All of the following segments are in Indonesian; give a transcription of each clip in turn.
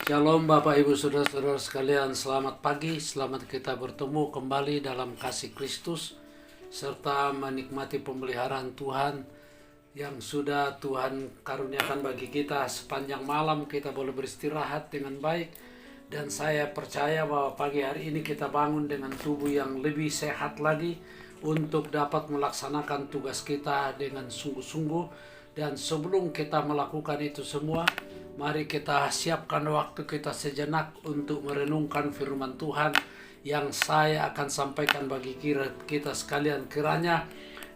Shalom Bapak Ibu Saudara-saudara sekalian, selamat pagi, selamat kita bertemu kembali dalam kasih Kristus serta menikmati pemeliharaan Tuhan yang sudah Tuhan karuniakan bagi kita. Sepanjang malam kita boleh beristirahat dengan baik, dan saya percaya bahwa pagi hari ini kita bangun dengan tubuh yang lebih sehat lagi untuk dapat melaksanakan tugas kita dengan sungguh-sungguh. Dan sebelum kita melakukan itu semua, mari kita siapkan waktu kita sejenak untuk merenungkan firman Tuhan yang saya akan sampaikan bagi kita sekalian. Kiranya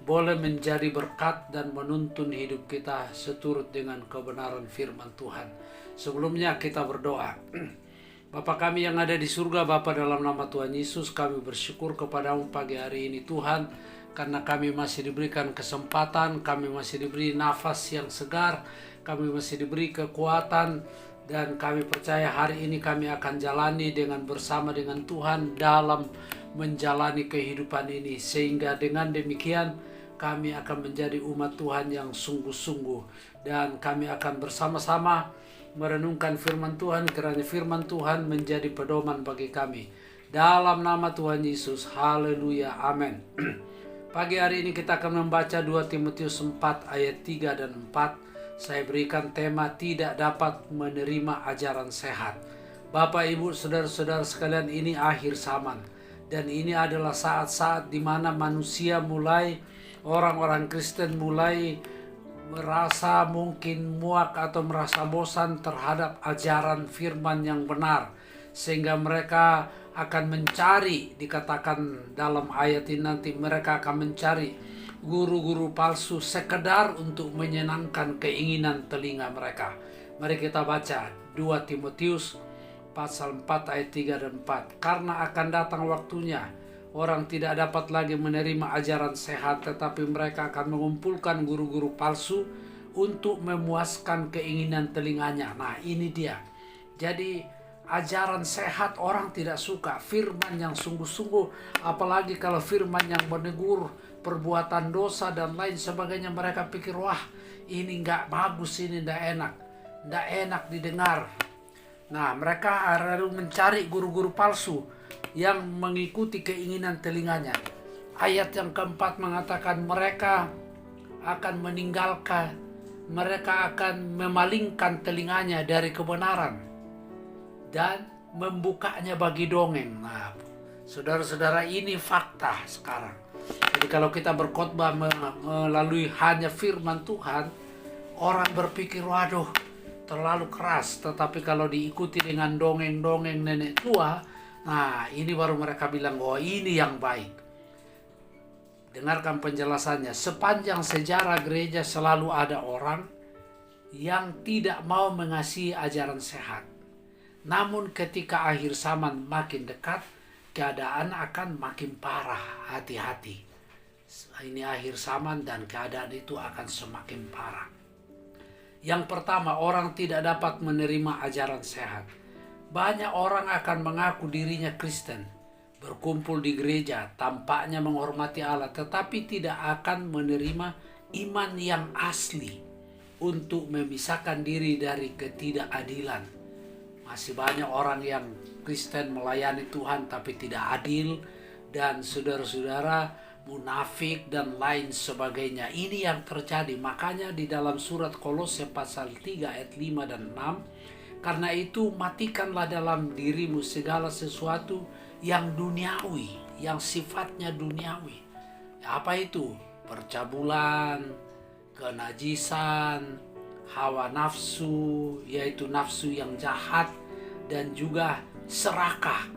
boleh menjadi berkat dan menuntun hidup kita seturut dengan kebenaran firman Tuhan. Sebelumnya kita berdoa. Bapa kami yang ada di surga, Bapa, dalam nama Tuhan Yesus kami bersyukur kepadamu pagi hari ini Tuhan, karena kami masih diberikan kesempatan, kami masih diberi nafas yang segar, kami masih diberi kekuatan, dan kami percaya hari ini kami akan jalani bersama dengan Tuhan dalam menjalani kehidupan ini, sehingga dengan demikian kami akan menjadi umat Tuhan yang sungguh-sungguh, dan kami akan bersama-sama merenungkan firman Tuhan. Kiranya firman Tuhan menjadi pedoman bagi kami. Dalam nama Tuhan Yesus, haleluya, amin. Pagi hari ini kita akan membaca 2 Timotius 4 ayat 3 dan 4. Saya berikan tema tidak dapat menerima ajaran sehat. Bapak, Ibu, saudara-saudara sekalian, ini akhir zaman. Dan ini adalah saat-saat di mana manusia orang-orang Kristen mulai merasa mungkin muak atau merasa bosan terhadap ajaran firman yang benar, sehingga mereka akan mencari, dikatakan dalam ayat ini nanti, mereka akan mencari guru-guru palsu sekedar untuk menyenangkan keinginan telinga mereka. Mari kita baca 2 Timotius pasal 4 ayat 3 dan 4. Karena akan datang waktunya orang tidak dapat lagi menerima ajaran sehat, tetapi mereka akan mengumpulkan guru-guru palsu untuk memuaskan keinginan telinganya. Nah, ini dia. Jadi ajaran sehat orang tidak suka, firman yang sungguh-sungguh, apalagi kalau firman yang menegur perbuatan dosa dan lain sebagainya. Mereka pikir, wah ini nggak bagus, ini nggak enak didengar. Nah, mereka harus mencari guru-guru palsu yang mengikuti keinginan telinganya. Ayat yang keempat mengatakan mereka akan mereka akan memalingkan telinganya dari kebenaran dan membukanya bagi dongeng. Nah, saudara-saudara, ini fakta sekarang. Jadi kalau kita berkhotbah melalui hanya firman Tuhan, orang berpikir, waduh, terlalu keras. Tetapi kalau diikuti dengan dongeng-dongeng nenek tua, nah ini baru mereka bilang, oh ini yang baik. Dengarkan penjelasannya. Sepanjang sejarah gereja selalu ada orang yang tidak mau mengasihi ajaran sehat. Namun ketika akhir zaman makin dekat, keadaan akan makin parah. Hati-hati. Ini akhir zaman dan keadaan itu akan semakin parah. Yang pertama, orang tidak dapat menerima ajaran sehat. Banyak orang akan mengaku dirinya Kristen, berkumpul di gereja, tampaknya menghormati Allah, tetapi tidak akan menerima iman yang asli untuk memisahkan diri dari ketidakadilan. Masih banyak orang yang Kristen melayani Tuhan tapi tidak adil, dan saudara-saudara munafik dan lain sebagainya. Ini yang terjadi. Makanya di dalam surat Kolose pasal 3 ayat 5 dan 6, karena itu matikanlah dalam dirimu segala sesuatu yang duniawi, yang sifatnya duniawi. Apa itu? Percabulan, kenajisan, hawa nafsu, yaitu nafsu yang jahat, dan juga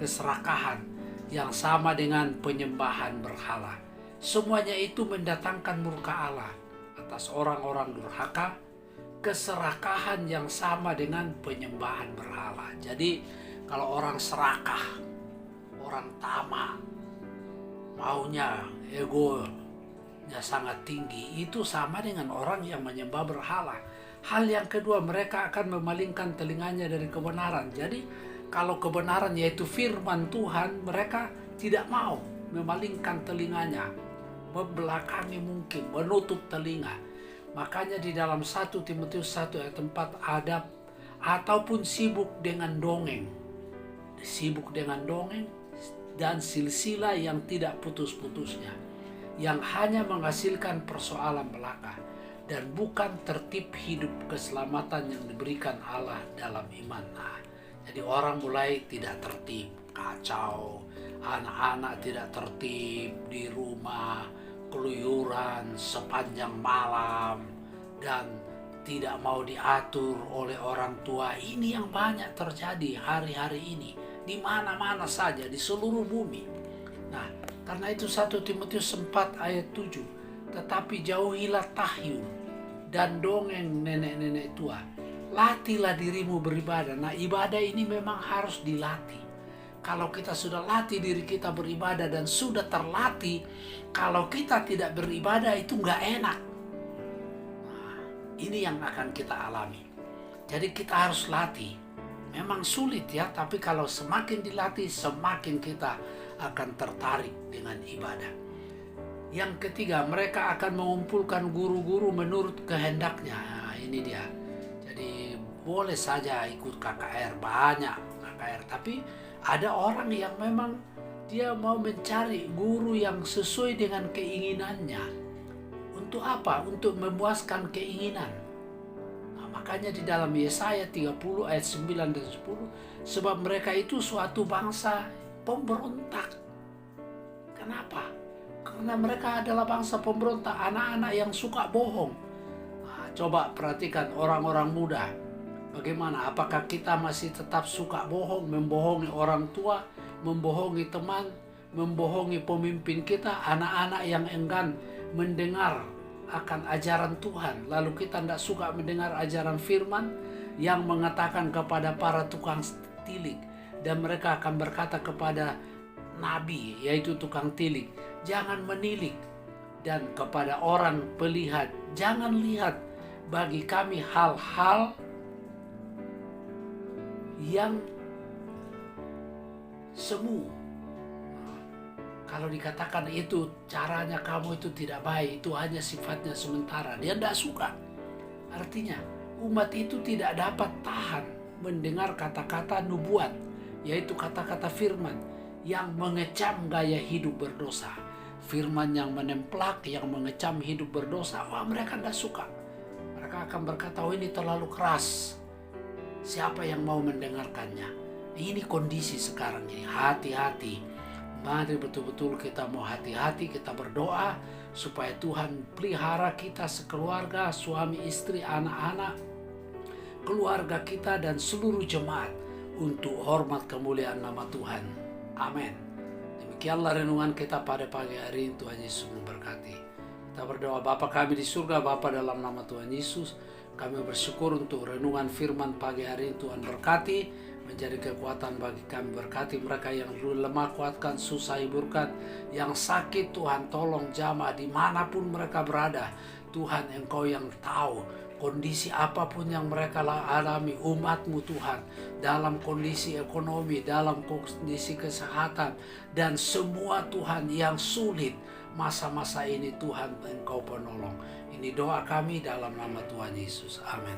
keserakahan yang sama dengan penyembahan berhala. Semuanya itu mendatangkan murka Allah atas orang-orang durhaka. Keserakahan yang sama dengan penyembahan berhala. Jadi kalau orang serakah, orang tamak, maunya, egonya sangat tinggi, itu sama dengan orang yang menyembah berhala. Hal yang kedua, mereka akan memalingkan telinganya dari kebenaran. Jadi kalau kebenaran yaitu firman Tuhan, mereka tidak mau memalingkan telinganya, membelakangi mungkin, menutup telinga. Makanya di dalam 1 Timotius 1 ayat 4 ataupun sibuk dengan dongeng. Sibuk dengan dongeng dan silsilah yang tidak putus-putusnya, yang hanya menghasilkan persoalan belaka dan bukan tertib hidup keselamatan yang diberikan Allah dalam iman. Nah, jadi orang mulai tidak tertib, kacau, anak-anak tidak tertib di rumah, keluyuran sepanjang malam, dan tidak mau diatur oleh orang tua. Ini yang banyak terjadi hari-hari ini, di mana-mana saja, di seluruh bumi. Nah, karena itu 1 Timotius 4 ayat 7, tetapi jauhilah tahyul dan dongeng nenek-nenek tua. Latihlah dirimu beribadah. Nah, ibadah ini memang harus dilatih. Kalau kita sudah latih diri kita beribadah dan sudah terlatih, kalau kita tidak beribadah itu nggak enak. Nah, ini yang akan kita alami. Jadi kita harus latih. Memang sulit ya, tapi kalau semakin dilatih, semakin kita akan tertarik dengan ibadah. Yang ketiga, mereka akan mengumpulkan guru-guru menurut kehendaknya. Nah, ini dia. Jadi boleh saja ikut KKR, banyak KKR, tapi ada orang yang memang dia mau mencari guru yang sesuai dengan keinginannya. Untuk apa? Untuk memuaskan keinginan. Makanya di dalam Yesaya 30 ayat 9 dan 10, sebab mereka itu suatu bangsa pemberontak. Kenapa? Karena mereka adalah bangsa pemberontak, anak-anak yang suka bohong. Nah, coba perhatikan orang-orang muda. Bagaimana? Apakah kita masih tetap suka bohong, membohongi orang tua, membohongi teman, membohongi pemimpin kita, anak-anak yang enggan mendengar akan ajaran Tuhan, lalu kita tidak suka mendengar ajaran firman yang mengatakan kepada para tukang tilik, dan mereka akan berkata kepada nabi, yaitu tukang tilik, jangan menilik, dan kepada orang pelihat, jangan lihat. Bagi kami hal-hal yang semu. Kalau dikatakan itu caranya kamu itu tidak baik, itu hanya sifatnya sementara, dia tidak suka. Artinya umat itu tidak dapat tahan mendengar kata-kata nubuat, yaitu kata-kata firman yang mengecam gaya hidup berdosa. Firman yang menemplak, yang mengecam hidup berdosa, wah mereka tidak suka. Mereka akan berkata, oh ini terlalu keras, siapa yang mau mendengarkannya. Ini kondisi sekarang ini, hati-hati. Mari betul-betul kita mau hati-hati, kita berdoa supaya Tuhan pelihara kita sekeluarga, suami, istri, anak-anak, keluarga kita dan seluruh jemaat untuk hormat kemuliaan nama Tuhan. Amin. Demikianlah renungan kita pada pagi hari ini. Tuhan Yesus memberkati. Kita berdoa. Bapa kami di surga, Bapa dalam nama Tuhan Yesus, kami bersyukur untuk renungan firman pagi hari ini. Tuhan berkati, menjadi kekuatan bagi kami. Berkati mereka yang lemah, kuatkan, susah hiburkan, yang sakit Tuhan tolong jamah dimanapun mereka berada. Tuhan, Engkau yang tahu kondisi apapun yang mereka alami, umat-Mu Tuhan, dalam kondisi ekonomi, dalam kondisi kesehatan, dan semua Tuhan yang sulit masa-masa ini. Tuhan, Engkau penolong. Ini doa kami dalam nama Tuhan Yesus. Amin.